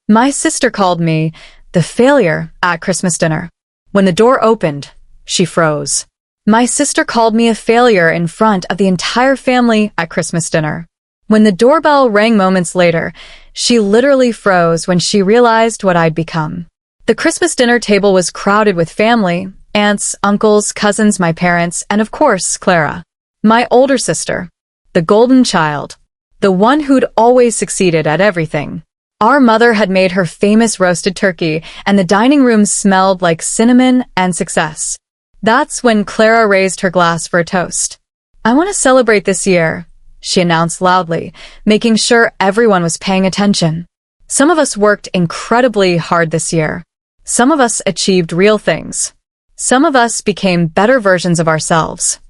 My sister called me the failure at Christmas dinner. When the door opened, she froze. My sister called me a failure in front of the entire family at Christmas dinner. When the doorbell rang moments later, she literally froze when she realized what I'd become. The Christmas dinner table was crowded with family, aunts, uncles, cousins, my parents, and of course, Clara, my older sister, the golden child, the one who'd always succeeded at everything. Our mother had made her famous roasted turkey, and the dining room smelled like cinnamon and success. That's when Clara raised her glass for a toast. "I want to celebrate this year," she announced loudly, making sure everyone was paying attention. "Some of us worked incredibly hard this year. Some of us achieved real things. Some of us became better versions of ourselves."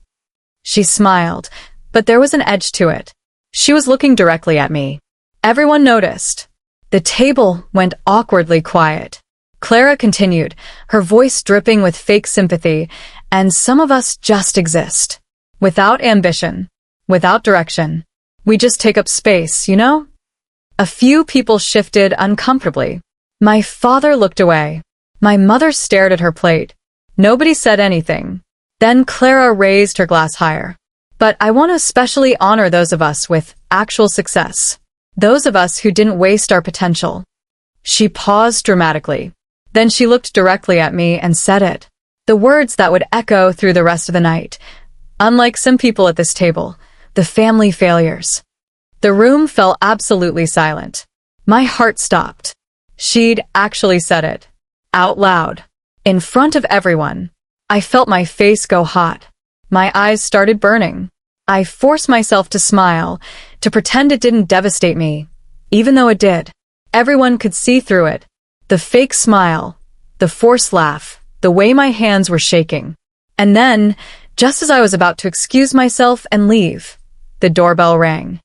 She smiled, but there was an edge to it. She was looking directly at me. Everyone noticed. The table went awkwardly quiet. Clara continued, her voice dripping with fake sympathy, "And some of us just exist. Without ambition. Without direction. We just take up space, you know?" A few people shifted uncomfortably. My father looked away. My mother stared at her plate. Nobody said anything. Then Clara raised her glass higher. "But I want to especially honor those of us with actual success. Those of us who didn't waste our potential." She paused dramatically. Then she looked directly at me and said it. The words that would echo through the rest of the night. "Unlike some people at this table, the family failures." The room fell absolutely silent. My heart stopped. She'd actually said it. Out loud. In front of everyone. I felt my face go hot. My eyes started burning. I forced myself to smile, to pretend it didn't devastate me, even though it did. Everyone could see through it. The fake smile, the forced laugh, the way my hands were shaking. And then, just as I was about to excuse myself and leave, the doorbell rang.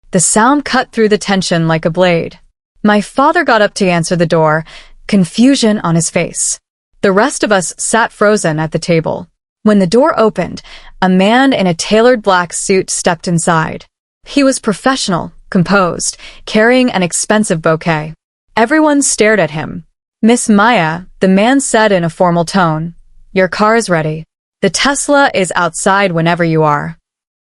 The sound cut through the tension like a blade. My father got up to answer the door, confusion on his face. The rest of us sat frozen at the table. When the door opened, a man in a tailored black suit stepped inside. He was professional, composed, carrying an expensive bouquet. Everyone stared at him. "Miss Maya," the man said in a formal tone, "your car is ready. The Tesla is outside whenever you are."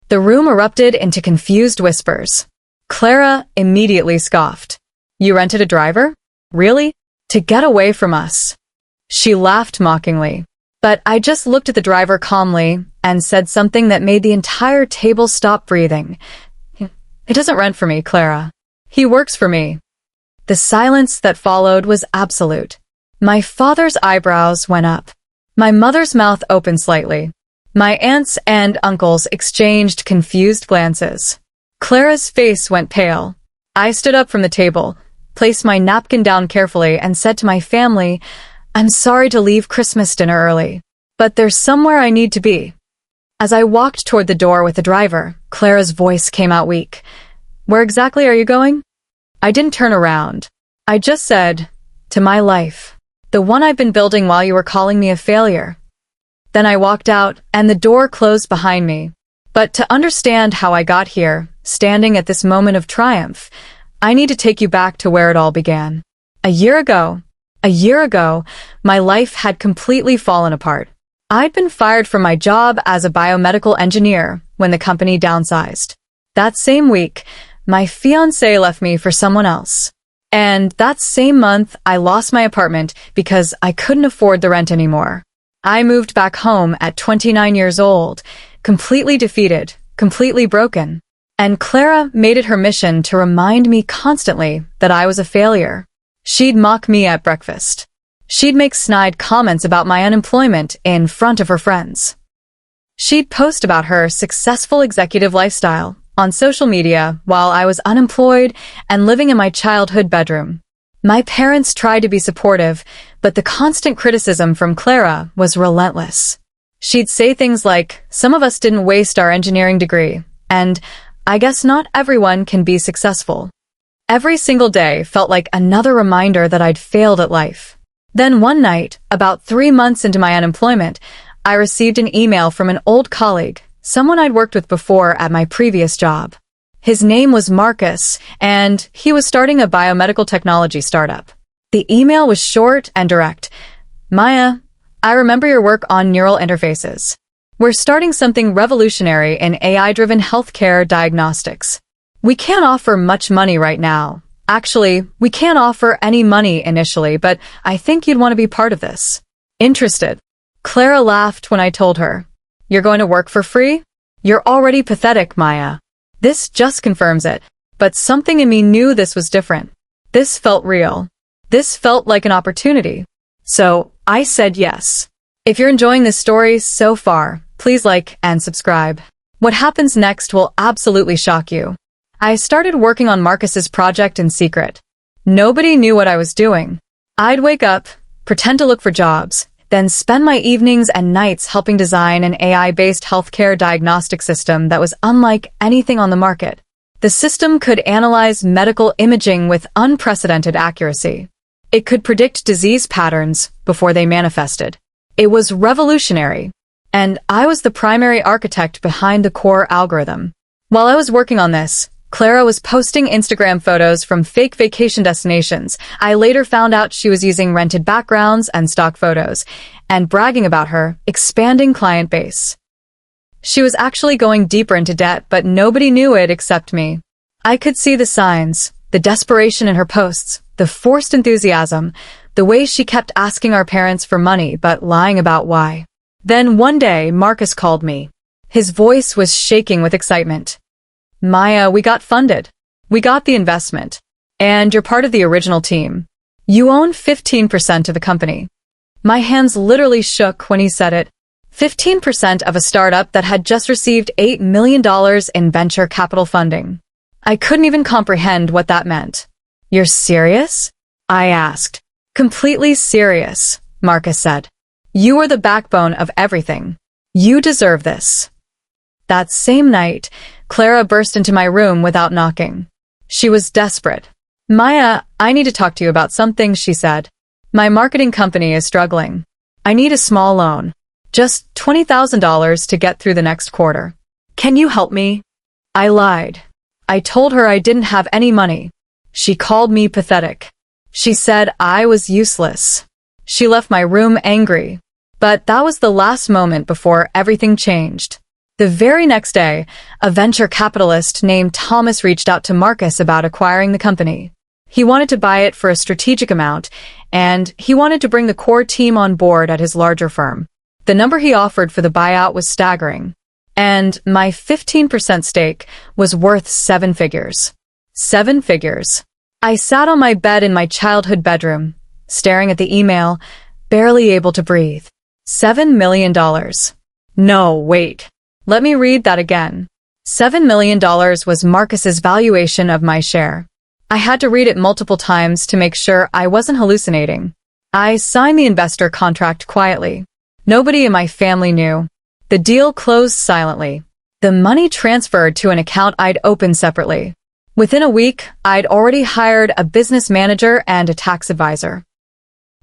The room erupted into confused whispers. Clara immediately scoffed. "You rented a driver? Really? To get away from us?" She laughed mockingly. But I just looked at the driver calmly and said something that made the entire table stop breathing. "He doesn't rent for me, Clara. He works for me." The silence that followed was absolute. My father's eyebrows went up. My mother's mouth opened slightly. My aunts and uncles exchanged confused glances. Clara's face went pale. I stood up from the table, placed my napkin down carefully, and said to my family, "I'm sorry to leave Christmas dinner early, but there's somewhere I need to be." As I walked toward the door with the driver, Clara's voice came out weak. "Where exactly are you going?" I didn't turn around. I just said, "To my life. The one I've been building while you were calling me a failure." Then I walked out, and the door closed behind me. But to understand how I got here, standing at this moment of triumph, I need to take you back to where it all began. A year ago, my life had completely fallen apart. I'd been fired from my job as a biomedical engineer when the company downsized. That same week, my fiancé left me for someone else. And that same month, I lost my apartment because I couldn't afford the rent anymore. I moved back home at 29 years old, completely defeated, completely broken. And Clara made it her mission to remind me constantly that I was a failure. She'd mock me at breakfast. She'd make snide comments about my unemployment in front of her friends. She'd post about her successful executive lifestyle on social media while I was unemployed and living in my childhood bedroom. My parents tried to be supportive, but the constant criticism from Clara was relentless. She'd say things like, "Some of us didn't waste our engineering degree," and "I guess not everyone can be successful." Every single day felt like another reminder that I'd failed at life. Then one night, about 3 months into my unemployment, I received an email from an old colleague, someone I'd worked with before at my previous job. His name was Marcus, and he was starting a biomedical technology startup. The email was short and direct. Maya, I remember your work on neural interfaces. We're starting something revolutionary in AI-driven healthcare diagnostics. We can't offer much money right now. Actually, we can't offer any money initially, but I think you'd want to be part of this. Interested? Clara laughed when I told her. You're going to work for free? You're already pathetic, Maya. This just confirms it. But something in me knew this was different. This felt real. This felt like an opportunity. So, I said yes. If you're enjoying this story so far, please like and subscribe. What happens next will absolutely shock you. I started working on Marcus's project in secret. Nobody knew what I was doing. I'd wake up, pretend to look for jobs, then spend my evenings and nights helping design an AI-based healthcare diagnostic system that was unlike anything on the market. The system could analyze medical imaging with unprecedented accuracy. It could predict disease patterns before they manifested. It was revolutionary, and I was the primary architect behind the core algorithm. While I was working on this, Clara was posting Instagram photos from fake vacation destinations. I later found out she was using rented backgrounds and stock photos, and bragging about her expanding client base. She was actually going deeper into debt, but nobody knew it except me. I could see the signs, the desperation in her posts, the forced enthusiasm, the way she kept asking our parents for money but lying about why. Then one day, Marcus called me. His voice was shaking with excitement. Maya, we got funded. We got the investment. And you're part of the original team. You own 15% of the company. My hands literally shook when he said it. 15% of a startup that had just received $8 million in venture capital funding. I couldn't even comprehend what that meant. You're serious? I asked. Completely serious, Marcus said. You are the backbone of everything. You deserve this. That same night, Clara burst into my room without knocking. She was desperate. Maya, I need to talk to you about something, she said. My marketing company is struggling. I need a small loan. Just $20,000 to get through the next quarter. Can you help me? I lied. I told her I didn't have any money. She called me pathetic. She said I was useless. She left my room angry. But that was the last moment before everything changed. The very next day, a venture capitalist named Thomas reached out to Marcus about acquiring the company. He wanted to buy it for a strategic amount, and he wanted to bring the core team on board at his larger firm. The number he offered for the buyout was staggering, and my 15% stake was worth 7 figures. 7 figures. I sat on my bed in my childhood bedroom, staring at the email, barely able to breathe. $7 million. No, wait. Let me read that again. $7 million was Marcus's valuation of my share. I had to read it multiple times to make sure I wasn't hallucinating. I signed the investor contract quietly. Nobody in my family knew. The deal closed silently. The money transferred to an account I'd opened separately. Within a week, I'd already hired a business manager and a tax advisor.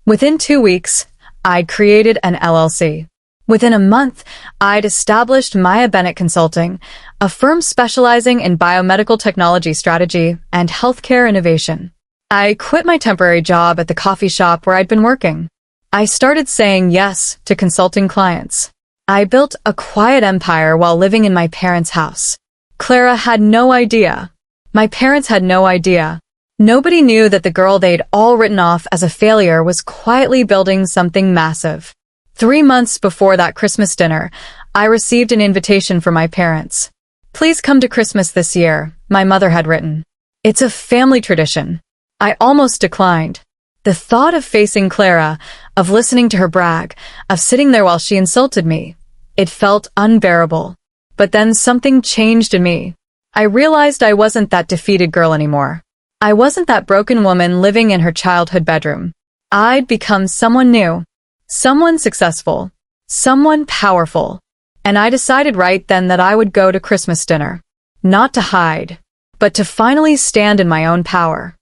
Within 2 weeks, I'd created an LLC. Within a month, I'd established Maya Bennett Consulting, a firm specializing in biomedical technology strategy and healthcare innovation. I quit my temporary job at the coffee shop where I'd been working. I started saying yes to consulting clients. I built a quiet empire while living in my parents' house. Clara had no idea. My parents had no idea. Nobody knew that the girl they'd all written off as a failure was quietly building something massive. 3 months before that Christmas dinner, I received an invitation from my parents. Please come to Christmas this year, my mother had written. It's a family tradition. I almost declined. The thought of facing Clara, of listening to her brag, of sitting there while she insulted me, it felt unbearable. But then something changed in me. I realized I wasn't that defeated girl anymore. I wasn't that broken woman living in her childhood bedroom. I'd become someone new. Someone successful. Someone powerful. And I decided right then that I would go to Christmas dinner. Not to hide, but to finally stand in my own power.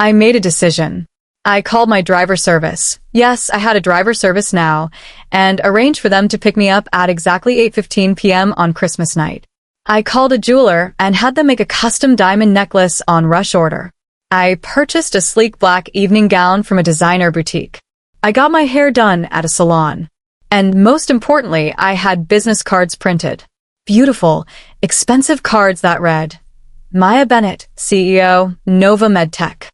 I made a decision. I called my driver service. Yes, I had a driver service now, and arranged for them to pick me up at exactly 8:15 p.m. on Christmas night. I called a jeweler and had them make a custom diamond necklace on rush order. I purchased a sleek black evening gown from a designer boutique. I got my hair done at a salon. And most importantly, I had business cards printed. Beautiful, expensive cards that read, Maya Bennett, CEO, Nova Medtech.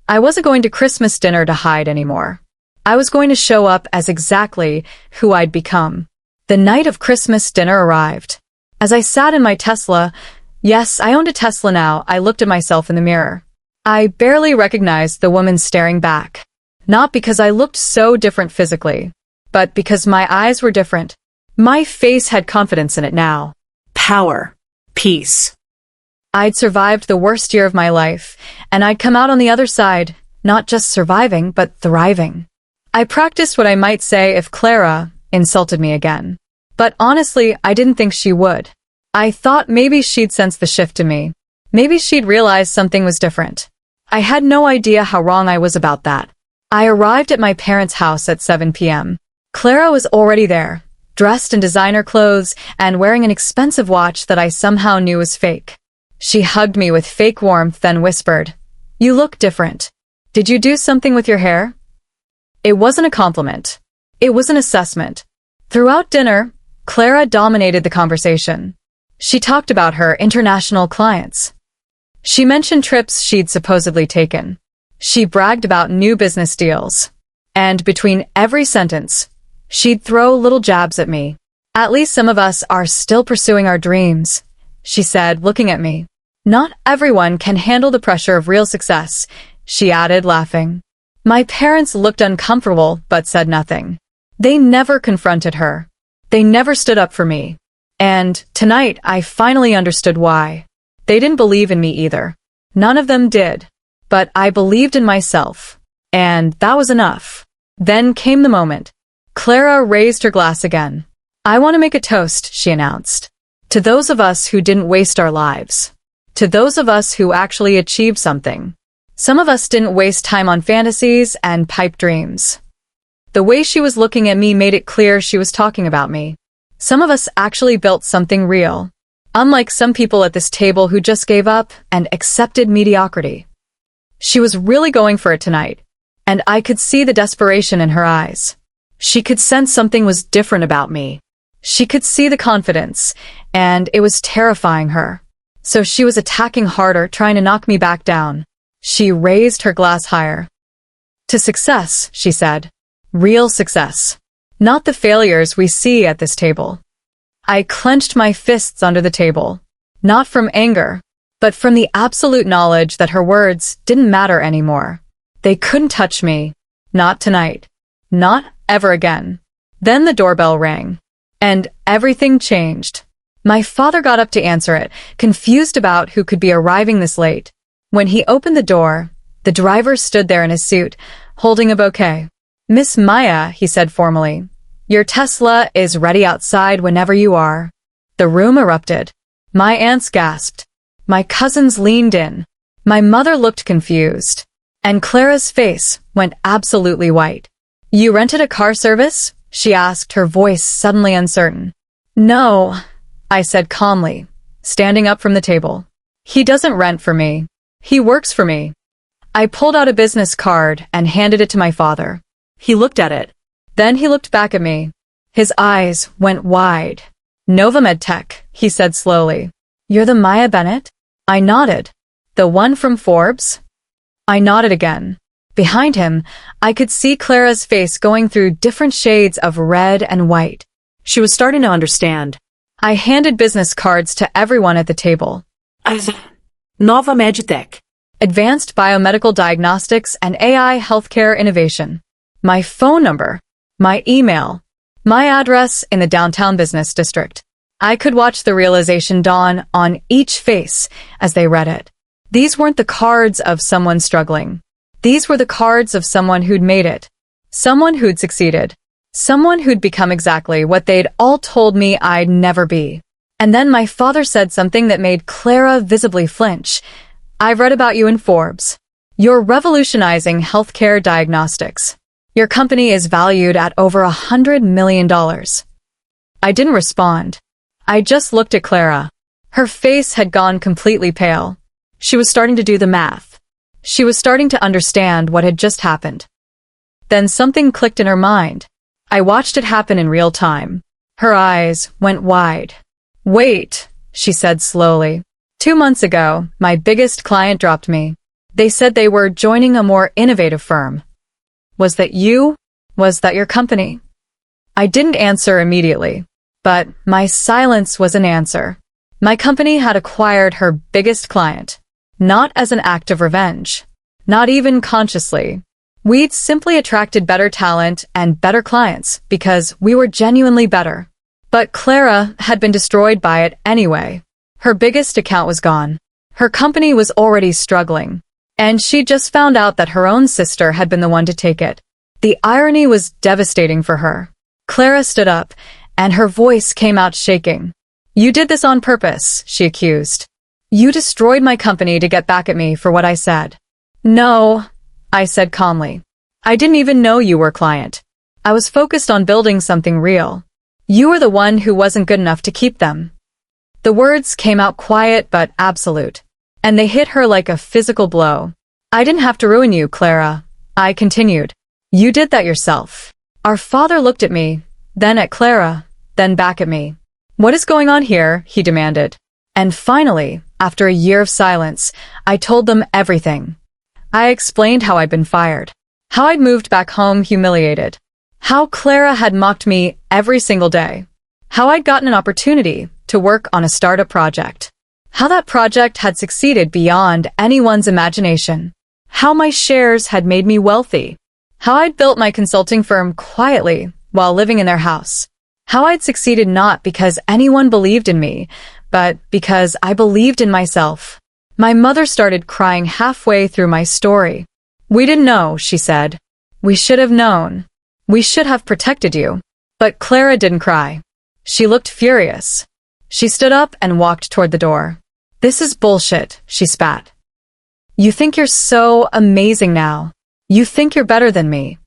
I wasn't going to Christmas dinner to hide anymore. I was going to show up as exactly who I'd become. The night of Christmas dinner arrived. As I sat in my Tesla, yes, I owned a Tesla now, I looked at myself in the mirror. I barely recognized the woman staring back. Not because I looked so different physically, but because my eyes were different. My face had confidence in it now. Power. Peace. I'd survived the worst year of my life, and I'd come out on the other side, not just surviving, but thriving. I practiced what I might say if Clara insulted me again. But honestly, I didn't think she would. I thought maybe she'd sense the shift in me. Maybe she'd realize something was different. I had no idea how wrong I was about that. I arrived at my parents' house at 7 p.m. Clara was already there, dressed in designer clothes and wearing an expensive watch that I somehow knew was fake. She hugged me with fake warmth, then whispered, "You look different. Did you do something with your hair?" It wasn't a compliment. It was an assessment. Throughout dinner, Clara dominated the conversation. She talked about her international clients. She mentioned trips she'd supposedly taken. She bragged about new business deals. And between every sentence, she'd throw little jabs at me. "At least some of us are still pursuing our dreams," she said, looking at me. "Not everyone can handle the pressure of real success," she added, laughing. My parents looked uncomfortable but said nothing. They never confronted her. They never stood up for me. And tonight I finally understood why. They didn't believe in me either. None of them did. But I believed in myself. And that was enough. Then came the moment. Clara raised her glass again. "I want to make a toast," she announced. "To those of us who didn't waste our lives. To those of us who actually achieved something. Some of us didn't waste time on fantasies and pipe dreams." The way she was looking at me made it clear she was talking about me. Some of us actually built something real. Unlike some people at this table who just gave up and accepted mediocrity. She was really going for it tonight, and I could see the desperation in her eyes. She could sense something was different about me. She could see the confidence, and it was terrifying her. So she was attacking harder, trying to knock me back down. She raised her glass higher. "To success," she said. "Real success. Not the failures we see at this table." I clenched my fists under the table. Not from anger, but from the absolute knowledge that her words didn't matter anymore. They couldn't touch me. Not tonight. Not ever again. Then the doorbell rang. And everything changed. My father got up to answer it, confused about who could be arriving this late. When he opened the door, the driver stood there in his suit, holding a bouquet. "Miss Maya," he said formally, "your Tesla is ready outside whenever you are." The room erupted. My aunts gasped. My cousins leaned in. My mother looked confused. And Clara's face went absolutely white. "You rented a car service?" she asked, her voice suddenly uncertain. "No," I said calmly, standing up from the table. "He doesn't rent for me. He works for me." I pulled out a business card and handed it to my father. He looked at it. Then he looked back at me. His eyes went wide. "Nova Medtech," he said slowly. "You're the Maya Bennett?" I nodded. "The one from Forbes?" I nodded again. Behind him, I could see Clara's face going through different shades of red and white. She was starting to understand. I handed business cards to everyone at the table. Nova Medtech. Advanced biomedical diagnostics and AI healthcare innovation. My phone number. My email. My address in the downtown business district. I could watch the realization dawn on each face as they read it. These weren't the cards of someone struggling. These were the cards of someone who'd made it. Someone who'd succeeded. Someone who'd become exactly what they'd all told me I'd never be. And then my father said something that made Clara visibly flinch. "I've read about you in Forbes. You're revolutionizing healthcare diagnostics. Your company is valued at over $100 million. I didn't respond. I just looked at Clara. Her face had gone completely pale. She was starting to do the math. She was starting to understand what had just happened. Then something clicked in her mind. I watched it happen in real time. Her eyes went wide. Wait, she said slowly. 2 months ago, my biggest client dropped me. They said they were joining a more innovative firm. Was that you? Was that your company? I didn't answer immediately, but my silence was an answer. My company had acquired her biggest client, not as an act of revenge, not even consciously. We'd simply attracted better talent and better clients because we were genuinely better. But Clara had been destroyed by it anyway. Her biggest account was gone. Her company was already struggling, and she'd just found out that her own sister had been the one to take it. The irony was devastating for her. Clara stood up, and her voice came out shaking. You did this on purpose, she accused. You destroyed my company to get back at me for what I said. No, I said calmly. I didn't even know you were a client. I was focused on building something real. You were the one who wasn't good enough to keep them. The words came out quiet but absolute, and they hit her like a physical blow. I didn't have to ruin you, Clara, I continued. You did that yourself. Our father looked at me, then at Clara, then back at me. What is going on here? He demanded. And finally, after a year of silence, I told them everything. I explained how I'd been fired, how I'd moved back home humiliated, how Clara had mocked me every single day, how I'd gotten an opportunity to work on a startup project, how that project had succeeded beyond anyone's imagination, how my shares had made me wealthy, how I'd built my consulting firm quietly while living in their house, how I'd succeeded not because anyone believed in me, but because I believed in myself. My mother started crying halfway through my story. We didn't know, she said. We should have known. We should have protected you. But Clara didn't cry. She looked furious. She stood up and walked toward the door. This is bullshit, she spat. You think you're so amazing now. You think you're better than me.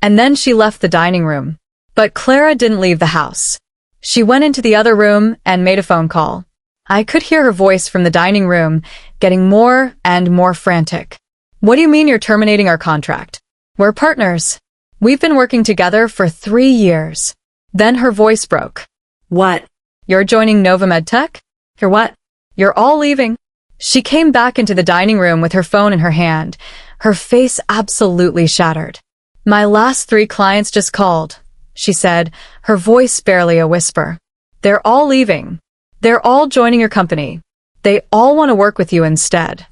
And then she left the dining room. But Clara didn't leave the house. She went into the other room and made a phone call. I could hear her voice from the dining room, getting more and more frantic. What do you mean you're terminating our contract? We're partners. We've been working together for 3 years. Then her voice broke. What? You're joining Nova MedTech? You're what? You're all leaving. She came back into the dining room with her phone in her hand, her face absolutely shattered. My last 3 clients just called, she said, her voice barely a whisper. They're all leaving. They're all joining your company. They all want to work with you instead.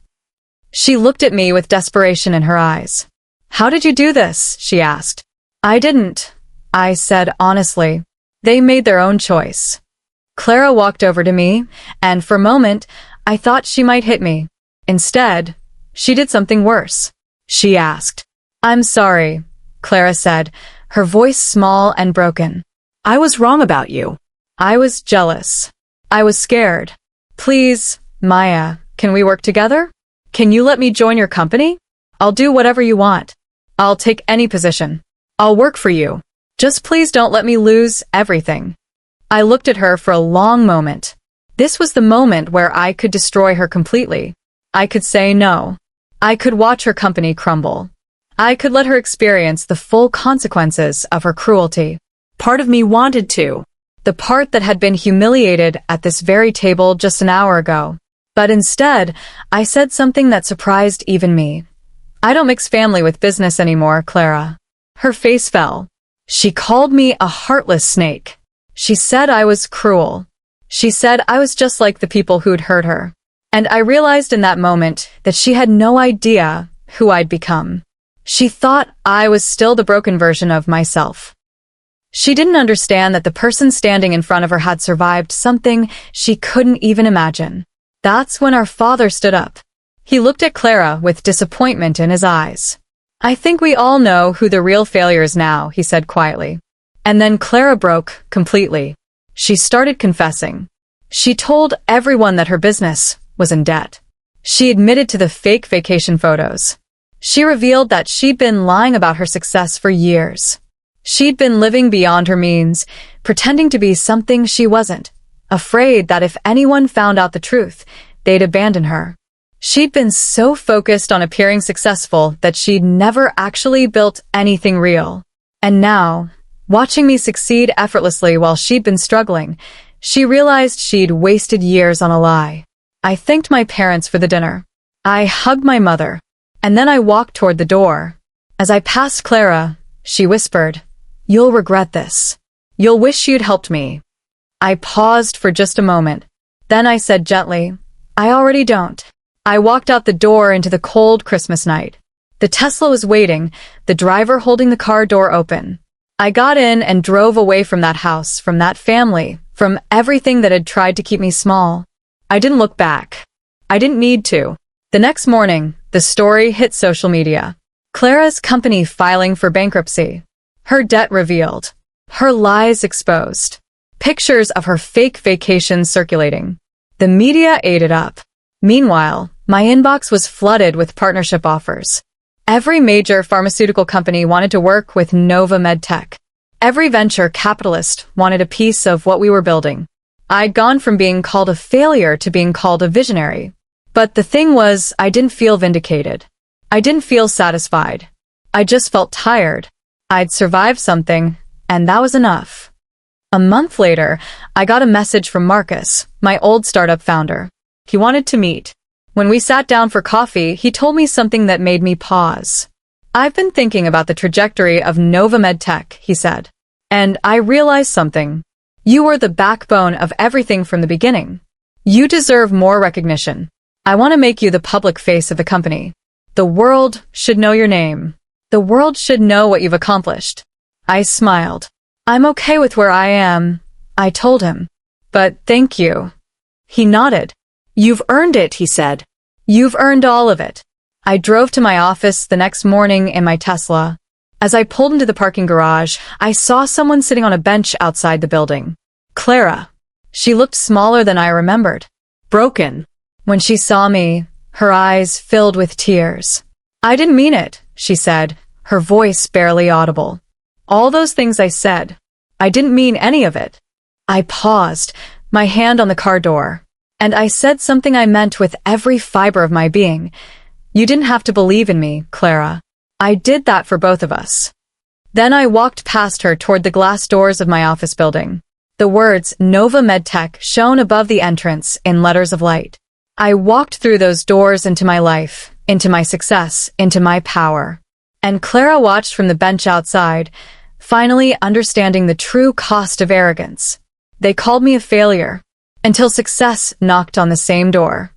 She looked at me with desperation in her eyes. How did you do this? She asked. I didn't, I said honestly. They made their own choice. Clara walked over to me, and for a moment, I thought she might hit me. Instead, she did something worse. She asked. I'm sorry, Clara said, her voice small and broken. I was wrong about you. I was jealous. I was scared. Please, Maya, can we work together? Can you let me join your company? I'll do whatever you want. I'll take any position. I'll work for you. Just please don't let me lose everything. I looked at her for a long moment. This was the moment where I could destroy her completely. I could say no. I could watch her company crumble. I could let her experience the full consequences of her cruelty. Part of me wanted to. The part that had been humiliated at this very table just an hour ago. But instead, I said something that surprised even me. I don't mix family with business anymore, Clara. Her face fell. She called me a heartless snake. She said I was cruel. She said I was just like the people who'd hurt her. And I realized in that moment that she had no idea who I'd become. She thought I was still the broken version of myself. She didn't understand that the person standing in front of her had survived something she couldn't even imagine. That's when our father stood up. He looked at Clara with disappointment in his eyes. I think we all know who the real failure is now, he said quietly. And then Clara broke completely. She started confessing. She told everyone that her business was in debt. She admitted to the fake vacation photos. She revealed that she'd been lying about her success for years. She'd been living beyond her means, pretending to be something she wasn't. afraid that if anyone found out the truth, they'd abandon her. She'd been so focused on appearing successful that she'd never actually built anything real. And now, watching me succeed effortlessly while she'd been struggling, she realized she'd wasted years on a lie. I thanked my parents for the dinner. I hugged my mother, and then I walked toward the door. As I passed Clara, she whispered, "You'll regret this. You'll wish you'd helped me." I paused for just a moment. Then I said gently, "I already don't." I walked out the door into the cold Christmas night. The Tesla was waiting, the driver holding the car door open. I got in and drove away from that house, from that family, from everything that had tried to keep me small. I didn't look back. I didn't need to. The next morning, the story hit social media. Clara's company filing for bankruptcy. Her debt revealed. Her lies exposed. Pictures of her fake vacations circulating. The media ate it up. Meanwhile, my inbox was flooded with partnership offers. Every major pharmaceutical company wanted to work with Nova Medtech. Every venture capitalist wanted a piece of what we were building. I'd gone from being called a failure to being called a visionary. But the thing was, I didn't feel vindicated. I didn't feel satisfied. I just felt tired. I'd survived something, and that was enough. A month later, I got a message from Marcus, my old startup founder. He wanted to meet. When we sat down for coffee, he told me something that made me pause. "I've been thinking about the trajectory of Nova Medtech," he said. "And I realized something. You were the backbone of everything from the beginning. You deserve more recognition. I want to make you the public face of the company. The world should know your name. The world should know what you've accomplished." I smiled. "I'm okay with where I am," I told him. "But thank you." He nodded. "You've earned it," he said. "You've earned all of it." I drove to my office the next morning in my Tesla. As I pulled into the parking garage, I saw someone sitting on a bench outside the building. Clara. She looked smaller than I remembered. Broken. When she saw me, her eyes filled with tears. "I didn't mean it," she said, her voice barely audible. "All those things I said, I didn't mean any of it." I paused, my hand on the car door. And I said something I meant with every fiber of my being. "You didn't have to believe in me, Clara. I did that for both of us." Then I walked past her toward the glass doors of my office building. The words Nova Medtech shone above the entrance in letters of light. I walked through those doors into my life, into my success, into my power. And Clara watched from the bench outside, finally understanding the true cost of arrogance. They called me a failure, until success knocked on the same door.